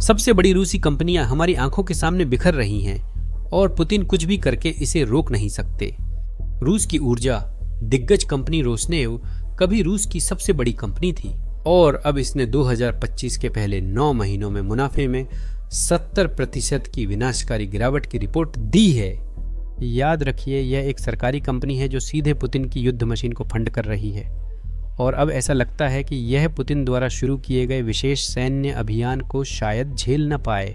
सबसे बड़ी रूसी कंपनियां हमारी आंखों के सामने बिखर रही हैं और पुतिन कुछ भी करके इसे रोक नहीं सकते। रूस की ऊर्जा दिग्गज कंपनी रोसनेव कभी रूस की सबसे बड़ी कंपनी थी और अब इसने 2025 के पहले 9 महीनों में मुनाफे में 70% की विनाशकारी गिरावट की रिपोर्ट दी है। याद रखिए, यह एक सरकारी कंपनी है जो सीधे पुतिन की युद्ध मशीन को फंड कर रही है और अब ऐसा लगता है कि यह पुतिन द्वारा शुरू किए गए विशेष सैन्य अभियान को शायद झेल न पाए।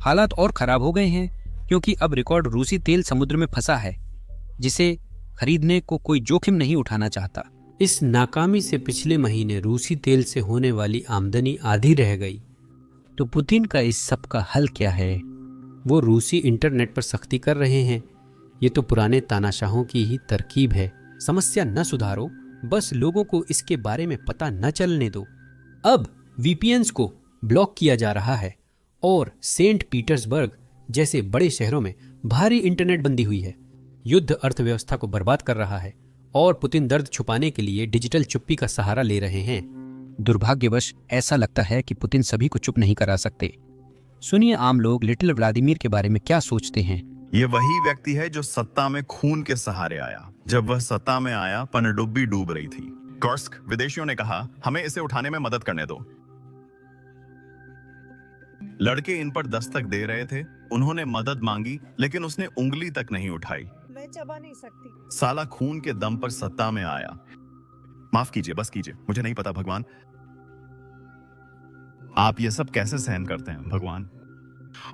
हालात और खराब हो गए हैं क्योंकि अब रिकॉर्ड रूसी तेल समुद्र में फंसा है जिसे खरीदने को कोई जोखिम नहीं उठाना चाहता। इस नाकामी से पिछले महीने रूसी तेल से होने वाली आमदनी आधी रह गई। तो पुतिन का इस सब का हल क्या है? वो रूसी इंटरनेट पर सख्ती कर रहे हैं। ये तो पुराने तानाशाहों की ही तरकीब है। समस्या न सुधारो, बस लोगों को इसके बारे में पता न चलने दो। अब वीपीएन्स को ब्लॉक किया जा रहा है और सेंट पीटर्सबर्ग जैसे बड़े शहरों में भारी इंटरनेट बंदी हुई है। युद्ध अर्थव्यवस्था को बर्बाद कर रहा है और पुतिन दर्द छुपाने के लिए डिजिटल चुप्पी का सहारा ले रहे हैं। दुर्भाग्यवश ऐसा लगता है कि पुतिन सभी को चुप नहीं करा सकते। सुनिए आम लोग लिटिल व्लादिमीर के बारे में क्या सोचते हैं। ये वही व्यक्ति है जो सत्ता में खून के सहारे आया। जब वह सत्ता में आया, पनडुब्बी डूब रही थी। कर्स्क विदेशियों ने कहा, हमें इसे उठाने में मदद करने दो। लड़के इन पर दस्तक दे रहे थे। उन्होंने मदद मांगी लेकिन उसने उंगली तक नहीं उठाई। मैं चबा नहीं सकती। साला खून के दम पर सत्ता में आया। माफ कीजिए, बस कीजिए, मुझे नहीं पता भगवान, आप ये सब कैसे सहन करते हैं भगवान।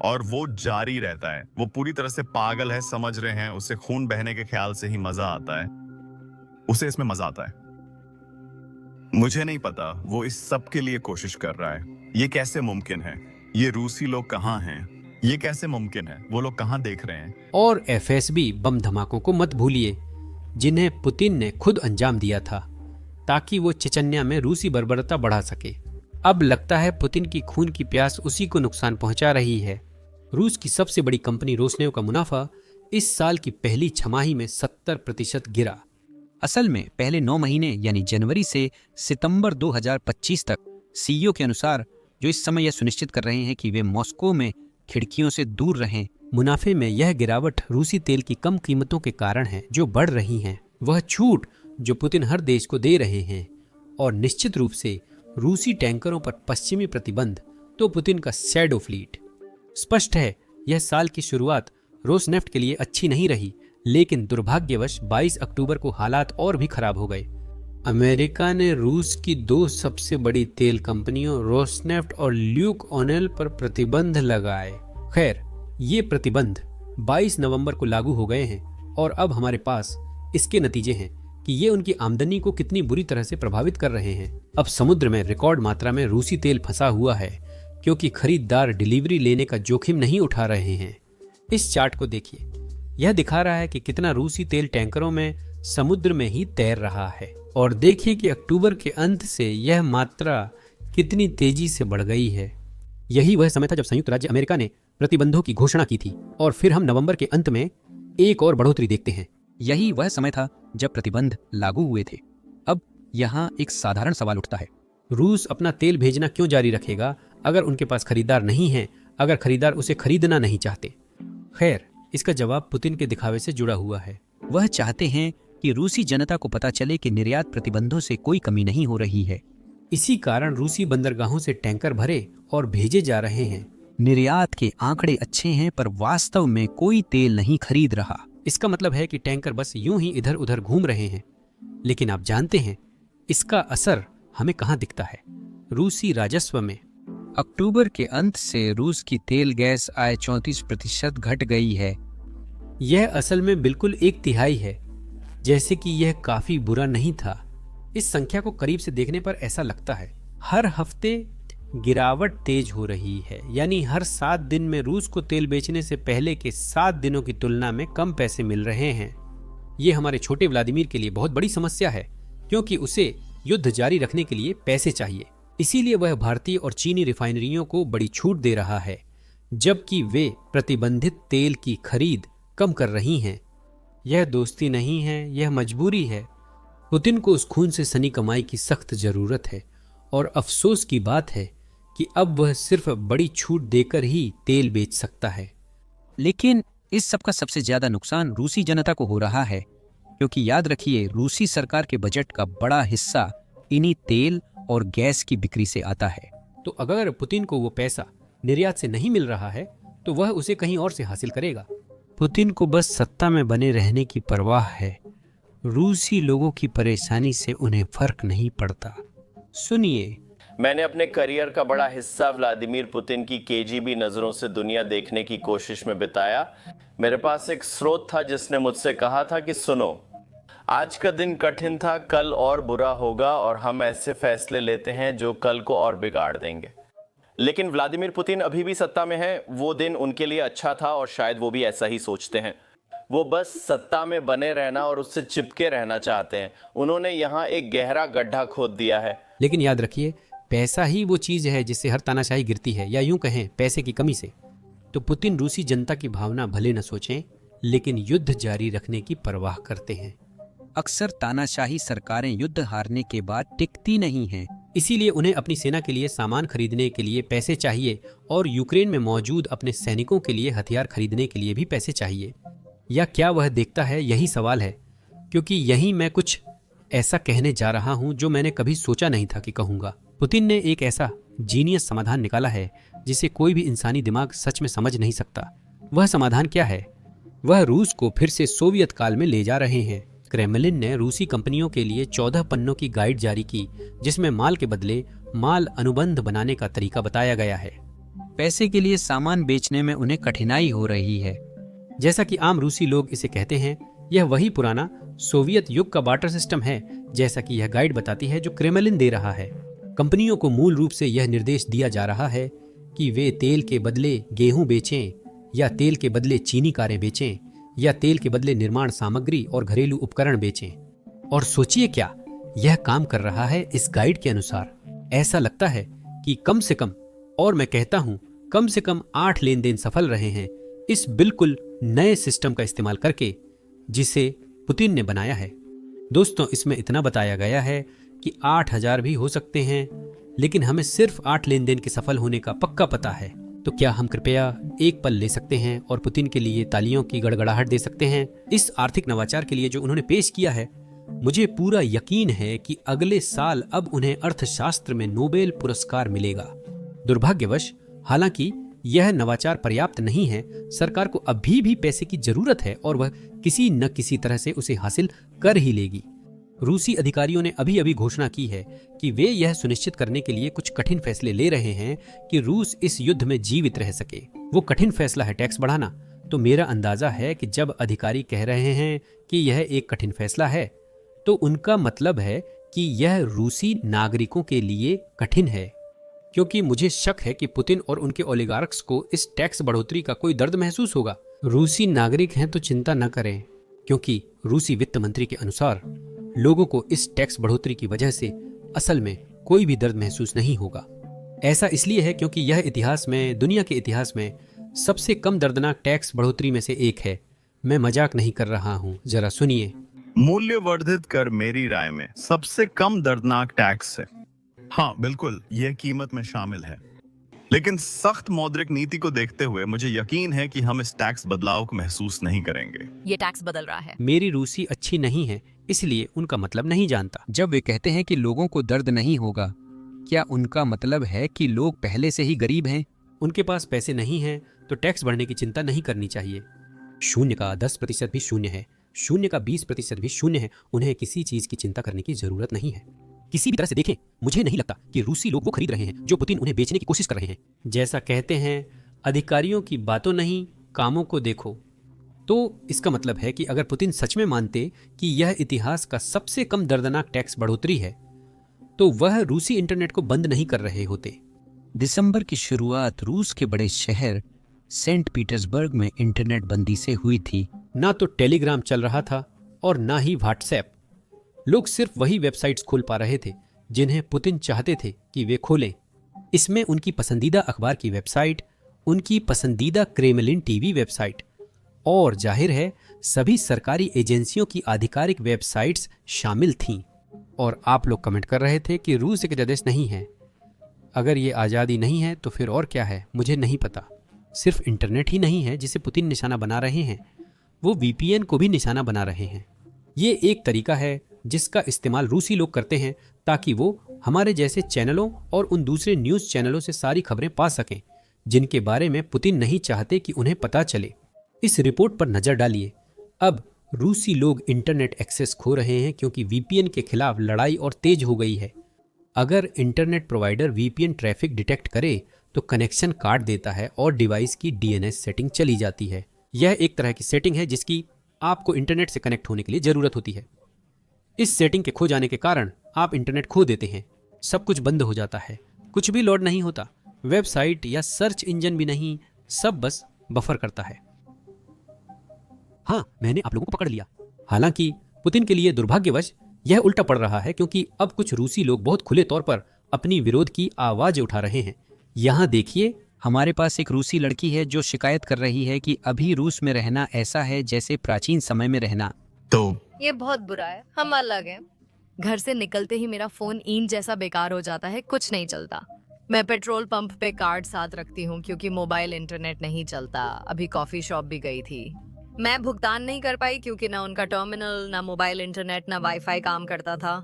और वो जारी रहता है। वो पूरी तरह से पागल है, समझ रहे हैं। उसे खून बहने के ख्याल से ही मजा आता है। उसे इसमें मजा आता है। मुझे नहीं पता वो इस सब के लिए कोशिश कर रहा है। ये कैसे मुमकिन है? ये रूसी लोग कहाँ हैं? ये कैसे मुमकिन है? वो लोग कहाँ देख रहे हैं? और एफएसबी बम धमाकों को मत भूलिए, जिन्हें पुतिन ने खुद अंजाम दिया था ताकि वो चेचन्या में रूसी बर्बरता बढ़ा सके। अब लगता है पुतिन की खून की प्यास उसी को नुकसान पहुंचा रही है। रूस की सबसे बड़ी कंपनी रोसनेव का मुनाफा इस साल की पहली छमाही में 70% गिरा। असल में पहले 9 महीने यानी जनवरी से सितंबर 2025 तक सीईओ के अनुसार, जो इस समय यह सुनिश्चित कर रहे हैं कि वे मॉस्को में खिड़कियों से दूर रहें। मुनाफे में यह गिरावट रूसी तेल की कम कीमतों के कारण है जो बढ़ रही हैं। वह छूट जो पुतिन हर देश को दे रहे हैं और निश्चित रूप से रूसी टैंकरों पर पश्चिमी प्रतिबंध, तो पुतिन का शैडो फ्लीट। स्पष्ट है, यह साल की शुरुआत रोसनेफ्ट के लिए अच्छी नहीं रही, लेकिन दुर्भाग्यवश 22 अक्टूबर को हालात और भी खराब हो गए। अमेरिका ने रूस की 2 सबसे बड़ी तेल कंपनियों रोसनेफ्ट और ल्यूक ओनेल पर प्रतिबंध लगाए। खैर, ये प्रतिबंध 22 नवंबर को लागू हो गए हैं और अब हमारे पास इसके नतीजे हैं कि ये उनकी आमदनी को कितनी बुरी तरह से प्रभावित कर रहे हैं। अब समुद्र में रिकॉर्ड मात्रा में रूसी तेल फंसा हुआ है क्योंकि खरीदार डिलीवरी लेने का जोखिम नहीं उठा रहे हैं। इस चार्ट को देखिए, यह दिखा रहा है कि कितना रूसी तेल टैंकरों में समुद्र में ही तैर रहा है और देखिए कि अक्टूबर के अंत से यह मात्रा कितनी तेजी से बढ़ गई है। यही वह समय था जब संयुक्त राज्य अमेरिका ने प्रतिबंधों की घोषणा की थी और फिर हम नवंबर के अंत में एक और बढ़ोतरी देखते हैं। यही वह समय था जब प्रतिबंध लागू हुए थे। अब यहाँ एक साधारण सवाल उठता है, रूस अपना तेल भेजना क्यों जारी रखेगा अगर उनके पास खरीदार नहीं है, अगर खरीदार उसे खरीदना नहीं चाहते? खैर, इसका जवाब पुतिन के दिखावे से जुड़ा हुआ है। वह चाहते हैं कि रूसी जनता को पता चले कि निर्यात प्रतिबंधों से कोई कमी नहीं हो रही है। इसी कारण रूसी बंदरगाहों से टैंकर भरे और भेजे जा रहे हैं। निर्यात के आंकड़े अच्छे हैं पर वास्तव में कोई तेल नहीं खरीद रहा। इसका मतलब है कि टैंकर बस यूं ही इधर उधर घूम रहे हैं। लेकिन आप जानते हैं इसका असर हमें कहां दिखता है? रूसी राजस्व में। अक्टूबर के अंत से रूस की तेल गैस आय 34% घट गई है। यह असल में बिल्कुल 1/3 है, जैसे कि यह काफी बुरा नहीं था। इस संख्या को करीब से देखने पर ऐसा लगता है हर हफ्ते गिरावट तेज हो रही है, यानी हर 7 दिन में रूस को तेल बेचने से पहले के 7 दिनों की तुलना में कम पैसे मिल रहे हैं। ये हमारे छोटे व्लादिमीर के लिए बहुत बड़ी समस्या है क्योंकि उसे युद्ध जारी रखने के लिए पैसे चाहिए। इसीलिए वह भारतीय और चीनी रिफाइनरियों को बड़ी छूट दे रहा है, जबकि वे प्रतिबंधित तेल की खरीद कम कर रही हैं। यह दोस्ती नहीं है, यह मजबूरी है। पुतिन को उस खून से सनी कमाई की सख्त जरूरत है और अफसोस की बात है कि अब वह सिर्फ बड़ी छूट देकर ही तेल बेच सकता है। लेकिन इस सब का सबसे ज्यादा नुकसान रूसी जनता को हो रहा है, क्योंकि याद रखिए रूसी सरकार के बजट का बड़ा हिस्सा इन्हीं तेल और गैस की बिक्री से आता है। तो अगर पुतिन को वो पैसा निर्यात से नहीं मिल रहा है तो वह उसे कहीं और से हासिल करेगा। पुतिन को बस सत्ता में बने रहने की परवाह है। रूसी लोगों की परेशानी से उन्हें फर्क नहीं पड़ता। सुनिए, मैंने अपने करियर का बड़ा हिस्सा व्लादिमीर पुतिन की केजीबी नजरों से दुनिया देखने की कोशिश में बिताया। मेरे पास एक स्रोत था जिसने मुझसे कहा था कि सुनो, आज का दिन कठिन था, कल और बुरा होगा और हम ऐसे फैसले लेते हैं जो कल को और बिगाड़ देंगे। लेकिन व्लादिमीर पुतिन अभी भी सत्ता में है। वो दिन उनके लिए अच्छा था और शायद वो भी ऐसा ही सोचते हैं। वो बस सत्ता में बने रहना और उससे चिपके रहना चाहते हैं। उन्होंने यहाँ एक गहरा गड्ढा खोद दिया है। लेकिन याद रखिए, पैसा ही वो चीज है जिससे हर तानाशाही गिरती है, या यूं कहें पैसे की कमी से। तो पुतिन रूसी जनता की भावना भले न सोचें, लेकिन युद्ध जारी रखने की परवाह करते हैं। अक्सर तानाशाही सरकारें युद्ध हारने के बाद टिकती नहीं हैं। इसीलिए उन्हें अपनी सेना के लिए सामान खरीदने के लिए पैसे चाहिए और यूक्रेन में मौजूद अपने सैनिकों के लिए हथियार खरीदने के लिए भी पैसे चाहिए। या क्या वह देखता है, यही सवाल है, क्योंकि यही मैं कुछ ऐसा कहने जा रहा हूं जो मैंने कभी सोचा नहीं था कि कहूंगा। पुतिन ने एक ऐसा जीनियस समाधान निकाला है जिसे कोई भी इंसानी दिमाग सच में समझ नहीं सकता। वह समाधान क्या है? वह रूस को फिर से सोवियत काल में ले जा रहे हैं। क्रेमलिन ने रूसी कंपनियों के लिए 14 पन्नों की गाइड जारी की, जिसमें माल के बदले माल अनुबंध बनाने का तरीका बताया गया है। पैसे के लिए सामान बेचने में उन्हें कठिनाई हो रही है। जैसा कि आम रूसी लोग इसे कहते हैं, यह वही पुराना सोवियत युग का बार्टर सिस्टम है, जैसा कि यह गाइड बताती है, जो क्रेमलिन दे रहा है। कंपनियों को मूल रूप से यह निर्देश दिया जा रहा है कि वे तेल के बदले गेहूं बेचें, या तेल के बदले चीनी कारें बेचें, या तेल के बदले निर्माण सामग्री और घरेलू उपकरण बेचें। और सोचिए क्या यह काम कर रहा है इस गाइड के अनुसार। ऐसा लगता है कि कम से कम, और मैं कहता हूं कम से कम 8 लेन देन सफल रहे हैं इस बिल्कुल नए सिस्टम का इस्तेमाल करके, जिसे पुतिन ने बनाया है। दोस्तों, इसमें इतना बताया गया है कि 8000 भी हो सकते हैं, लेकिन हमें सिर्फ 8 लेन देन के सफल होने का पक्का पता है। तो क्या हम कृपया एक पल ले सकते हैं और पुतिन के लिए तालियों की गड़गड़ाहट दे सकते हैं इस आर्थिक नवाचार के लिए जो उन्होंने पेश किया है? मुझे पूरा यकीन है कि अगले साल अब उन्हें अर्थशास्त्र में नोबेल पुरस्कार मिलेगा। दुर्भाग्यवश, हालांकि यह नवाचार पर्याप्त नहीं है। सरकार को अभी भी पैसे की जरूरत है और वह किसी न किसी तरह से उसे हासिल कर ही लेगी। रूसी अधिकारियों ने अभी अभी घोषणा की है कि वे यह सुनिश्चित करने के लिए कुछ कठिन फैसले ले रहे हैं कि रूस इस युद्ध में जीवित रह सके। वो कठिन फैसला है टैक्स बढ़ाना। तो मेरा अंदाजा है कि जब अधिकारी कह रहे हैं कि यह एक कठिन फैसला है, तो उनका मतलब है कि यह रूसी नागरिकों के लिए कठिन है, क्योंकि मुझे शक है कि पुतिन और उनके ओलिगार्क्स को इस टैक्स बढ़ोतरी का कोई दर्द महसूस होगा। रूसी नागरिक हैं तो चिंता न करें, क्योंकि रूसी वित्त मंत्री के अनुसार लोगों को इस टैक्स बढ़ोतरी की वजह से असल में कोई भी दर्द महसूस नहीं होगा। ऐसा इसलिए है क्योंकि यह इतिहास में, दुनिया के इतिहास में सबसे कम दर्दनाक टैक्स बढ़ोतरी में से एक है। मैं मजाक नहीं कर रहा हूं, जरा सुनिए। मूल्य वर्धित कर मेरी राय में सबसे कम दर्दनाक टैक्स है। हाँ बिल्कुल, यह कीमत में शामिल है, लेकिन सख्त मौद्रिक नीति को देखते हुए मुझे यकीन है कि हम इस टैक्स बदलाव को महसूस नहीं करेंगे। ये टैक्स बदल रहा है। मेरी रूसी अच्छी नहीं है, इसलिए उनका मतलब नहीं जानता। जब वे कहते हैं कि लोगों को दर्द नहीं होगा, क्या उनका मतलब है कि लोग पहले से ही गरीब हैं? उनके पास पैसे नहीं हैं तो टैक्स बढ़ने की चिंता नहीं करनी चाहिए। 0 का 10% भी शून्य है, 0 का 20% भी शून्य है। उन्हें किसी चीज की चिंता करने की जरूरत नहीं है। किसी भी तरह से देखें, मुझे नहीं लगता कि रूसी लोग वो खरीद रहे हैं जो पुतिन उन्हें बेचने की कोशिश कर रहे हैं। जैसा कहते हैं, अधिकारियों की बातों नहीं, कामों को देखो। तो इसका मतलब है कि अगर पुतिन सच में मानते कि यह इतिहास का सबसे कम दर्दनाक टैक्स बढ़ोतरी है, तो वह रूसी इंटरनेट को बंद नहीं कर रहे होते। दिसंबर की शुरुआत रूस के बड़े शहर सेंट पीटर्सबर्ग में इंटरनेट बंदी से हुई थी। ना तो टेलीग्राम चल रहा था और ना ही व्हाट्सएप। लोग सिर्फ वही वेबसाइट्स खोल पा रहे थे जिन्हें पुतिन चाहते थे कि वे खोलें। इसमें उनकी पसंदीदा अखबार की वेबसाइट, उनकी पसंदीदा क्रेमलिन टीवी वेबसाइट और जाहिर है सभी सरकारी एजेंसियों की आधिकारिक वेबसाइट्स शामिल थीं। और आप लोग कमेंट कर रहे थे कि रूस एक देश नहीं है। अगर ये आज़ादी नहीं है तो फिर और क्या है, मुझे नहीं पता। सिर्फ इंटरनेट ही नहीं है जिसे पुतिन निशाना बना रहे हैं, वो वीपीएन को भी निशाना बना रहे हैं। ये एक तरीका है जिसका इस्तेमाल रूसी लोग करते हैं ताकि वो हमारे जैसे चैनलों और उन दूसरे न्यूज़ चैनलों से सारी खबरें पा सकें जिनके बारे में पुतिन नहीं चाहते कि उन्हें पता चले। इस रिपोर्ट पर नज़र डालिए। अब रूसी लोग इंटरनेट एक्सेस खो रहे हैं क्योंकि वीपीएन के खिलाफ लड़ाई और तेज हो गई है। अगर internet provider VPN traffic detect करे तो कनेक्शन काट देता है और डिवाइस की डीएनएस सेटिंग चली जाती है। यह एक तरह की सेटिंग है जिसकी आपको इंटरनेट से कनेक्ट होने के लिए ज़रूरत होती है। इस सेटिंग के खो जाने के कारण आप इंटरनेट खो देते हैं, सब कुछ बंद हो जाता है, कुछ भी लोड नहीं होता, वेबसाइट या सर्च इंजन भी नहीं, सब बस बफर करता है। हाँ, मैंने आप लोगों को पकड़ लिया। हालांकि पुतिन के लिए दुर्भाग्यवश यह उल्टा पड़ रहा है क्योंकि अब कुछ रूसी लोग बहुत खुले तौर पर अपनी विरोध की आवाज उठा रहे हैं। यहाँ देखिए, हमारे पास एक रूसी लड़की है जो शिकायत कर रही है कि अभी रूस में रहना ऐसा है जैसे प्राचीन समय में रहना। तो ये बहुत बुरा है, हम अलग हैं। घर से निकलते ही मेरा फोन ईंट जैसा बेकार हो जाता है, कुछ नहीं चलता। मैं पेट्रोल पंप पे कार्ड साथ रखती हूँ क्योंकि मोबाइल इंटरनेट नहीं चलता। अभी कॉफी शॉप भी गई थी, मैं भुगतान नहीं कर पाई क्योंकि ना उनका टर्मिनल, ना मोबाइल इंटरनेट, ना वाईफाई काम करता था।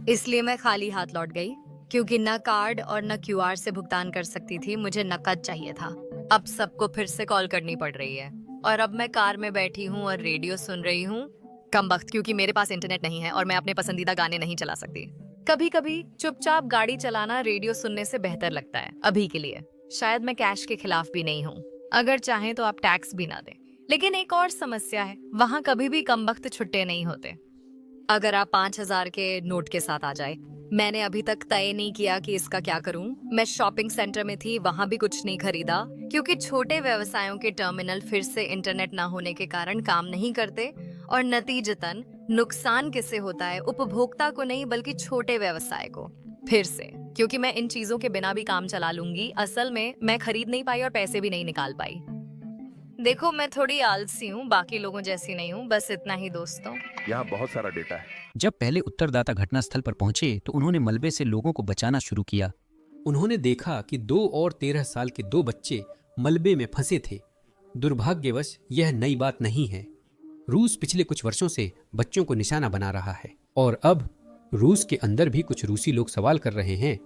इसलिए मैं खाली हाथ लौट गई क्योंकि ना कार्ड और ना क्यूआर से भुगतान कर सकती थी, मुझे नकद चाहिए था। अब सबको फिर से कॉल करनी पड़ रही है और अब मैं कार में बैठी हूँ और रेडियो सुन रही हूँ। कम वक्त, क्योंकि मेरे पास इंटरनेट नहीं है और मैं अपने पसंदीदा गाने नहीं चला सकती। कभी कभी चुपचाप गाड़ी चलाना रेडियो सुनने से बेहतर लगता है अभी के लिए। शायद मैं कैश के खिलाफ भी नहीं हूँ, अगर चाहें तो आप टैक्स भी ना दें। लेकिन एक और समस्या है, वहाँ कभी भी कम वक्त छुट्टे नहीं होते। अगर आप 5000 के नोट के साथ आ जाए। मैंने अभी तक तय नहीं किया कि इसका क्या करूं। मैं शॉपिंग सेंटर में थी, वहां भी कुछ नहीं खरीदा क्योंकि छोटे व्यवसायों के टर्मिनल फिर से इंटरनेट ना होने के कारण काम नहीं करते और नतीजतन नुकसान किसे होता है? उपभोक्ता को नहीं बल्कि छोटे व्यवसाय को। फिर से क्योंकि मैं इन चीजों के बिना भी काम चला लूंगी, असल में मैं खरीद नहीं पाई और पैसे भी नहीं निकाल पाई। देखो, मैं थोड़ी आलसी हूँ, बाकी लोगों जैसी नहीं हूँ। बस इतना ही दोस्तों। यहाँ बहुत सारा डेटा है। जब पहले उत्तरदाता घटनास्थल पर पहुंचे तो उन्होंने मलबे से लोगों को बचाना शुरू किया। उन्होंने देखा कि 2 और 13 साल के 2 बच्चे मलबे में फंसे थे। दुर्भाग्यवश यह नई बात नहीं है। रूस पिछले कुछ वर्षों से बच्चों को निशाना बना रहा है और अब रूस के अंदर भी कुछ रूसी लोग सवाल कर रहे हैं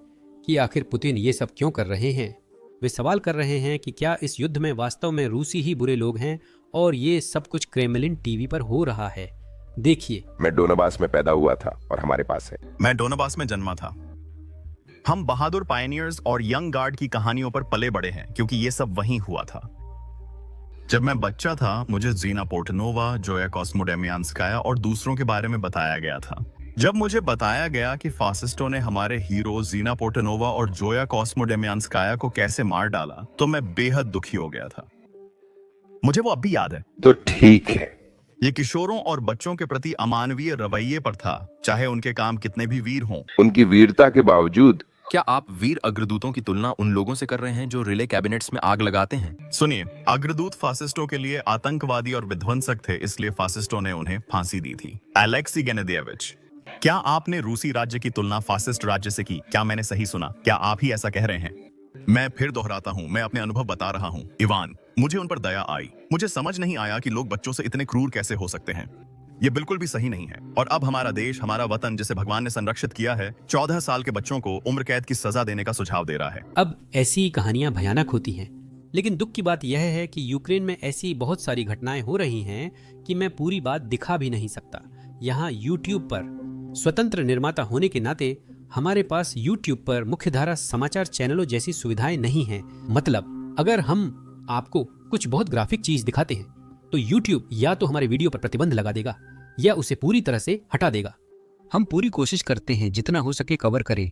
कि आखिर पुतिन ये सब क्यों कर रहे हैं। वे सवाल कर रहे हैं कि क्या इस युद्ध में वास्तव में रूसी ही बुरे लोग हैं और ये सब कुछ क्रेमलिन टीवी पर हो रहा है। देखिए, मैं डोनाबास में पैदा हुआ था और हमारे पास है। मैं डोनाबास में जन्मा था। हम बहादुर पायनियर्स और यंग गार्ड की कहानियों पर पले बड़े हैं क्योंकि ये सब वहीं हुआ था। जब मैं बच्चा था मुझे जीना पोर्टनोवा, जोया कोस्मोडेमियांस्काया और दूसरों के बारे में बताया गया था। जब मुझे बताया गया कि फासिस्टों ने हमारे हीरो जीना पोर्टनोवा और जोया कोस्मोडेमियांस्काया को कैसे मार डाला तो मैं बेहद दुखी हो गया था। मुझे वो अब भी याद है। तो ठीक है, ये किशोरों और बच्चों के प्रति अमानवीय रवैये पर था, चाहे उनके काम कितने भी वीर हों। उनकी वीरता के बावजूद क्या आप वीर अग्रदूतों की तुलना उन लोगों से कर रहे हैं जो रिले कैबिनेट्स में आग लगाते हैं? सुनिए, अग्रदूत फासिस्टों के लिए आतंकवादी और विध्वंसक थे, इसलिए फासिस्टों ने उन्हें फांसी दी थी। अलेक्सी गेनेदिएविच, क्या आपने रूसी राज्य की तुलना फासिस्ट राज्य से की? क्या मैंने सही सुना? क्या आप ही ऐसा कह रहे हैं? मैं फिर दोहराता हूँ, मैं अपने अनुभव बता रहा हूँ। इवान, मुझे उन पर दया आई। मुझे समझ नहीं आया कि लोग बच्चों से इतने क्रूर कैसे हो सकते हैं। ये बिल्कुल भी सही नहीं है। और अब हमारा देश, हमारा वतन जिसे भगवान ने संरक्षित किया है, 14 साल के बच्चों को उम्र कैद की सजा देने का सुझाव दे रहा है। अब ऐसी कहानियां भयानक होती हैं, लेकिन दुख की बात यह है कि यूक्रेन में ऐसी बहुत सारी घटनाएं हो रही हैं कि मैं पूरी बात दिखा भी नहीं सकता। यहाँ यूट्यूब पर स्वतंत्र निर्माता होने के नाते हमारे पास यूट्यूब पर मुख्यधारा समाचार चैनलों जैसी सुविधाएं नहीं हैं। मतलब अगर हम आपको कुछ बहुत ग्राफिक चीज दिखाते हैं तो यूट्यूब या तो हमारे वीडियो पर प्रतिबंध लगा देगा या उसे पूरी तरह से हटा देगा। हम पूरी कोशिश करते हैं जितना हो सके कवर करें।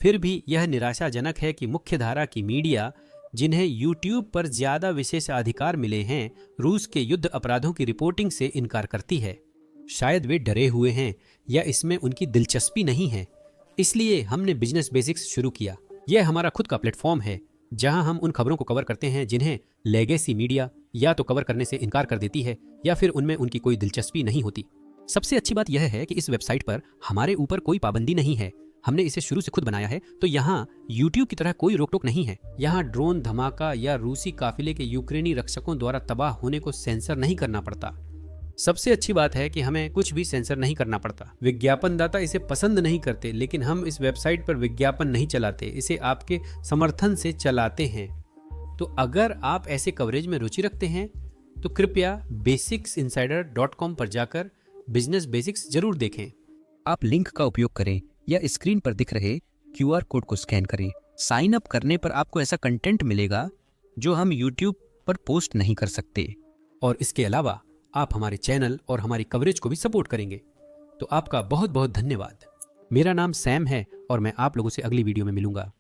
फिर भी यह निराशाजनक है कि मुख्यधारा की मीडिया, जिन्हें यूट्यूब पर ज्यादा विशेषाधिकार मिले हैं, रूस के युद्ध अपराधों की रिपोर्टिंग से इनकार करती है। शायद वे डरे हुए हैं या इसमें उनकी दिलचस्पी नहीं है। इसलिए हमने बिजनेस बेसिक्स शुरू किया। यह हमारा खुद का प्लेटफॉर्म है जहां हम उन खबरों को कवर करते हैं जिन्हें लेगेसी मीडिया या तो कवर करने से इनकार कर देती है या फिर उनमें उनकी कोई दिलचस्पी नहीं होती। सबसे अच्छी बात यह है कि इस वेबसाइट पर हमारे ऊपर कोई पाबंदी नहीं है। हमने इसे शुरू से खुद बनाया है, तो यहाँ YouTube की तरह कोई रोक टोक नहीं है। यहाँ ड्रोन धमाका या रूसी काफिले के यूक्रेनी रक्षकों द्वारा तबाह होने को सेंसर नहीं करना पड़ता। सबसे अच्छी बात है कि हमें कुछ भी सेंसर नहीं करना पड़ता। विज्ञापनदाता इसे पसंद नहीं करते, लेकिन हम इस वेबसाइट पर विज्ञापन नहीं चलाते, इसे आपके समर्थन से चलाते हैं। तो अगर आप ऐसे कवरेज में रुचि रखते हैं तो कृपया basicsinsider.com पर जाकर बिजनेस बेसिक्स जरूर देखें। आप लिंक का उपयोग करें या स्क्रीन पर दिख रहे QR कोड को स्कैन करें। साइन अप करने पर आपको ऐसा कंटेंट मिलेगा जो हम YouTube पर पोस्ट नहीं कर सकते। और इसके अलावा आप हमारे चैनल और हमारी कवरेज को भी सपोर्ट करेंगे। तो आपका बहुत बहुत धन्यवाद। मेरा नाम सैम है और मैं आप लोगों से अगली वीडियो में मिलूंगा।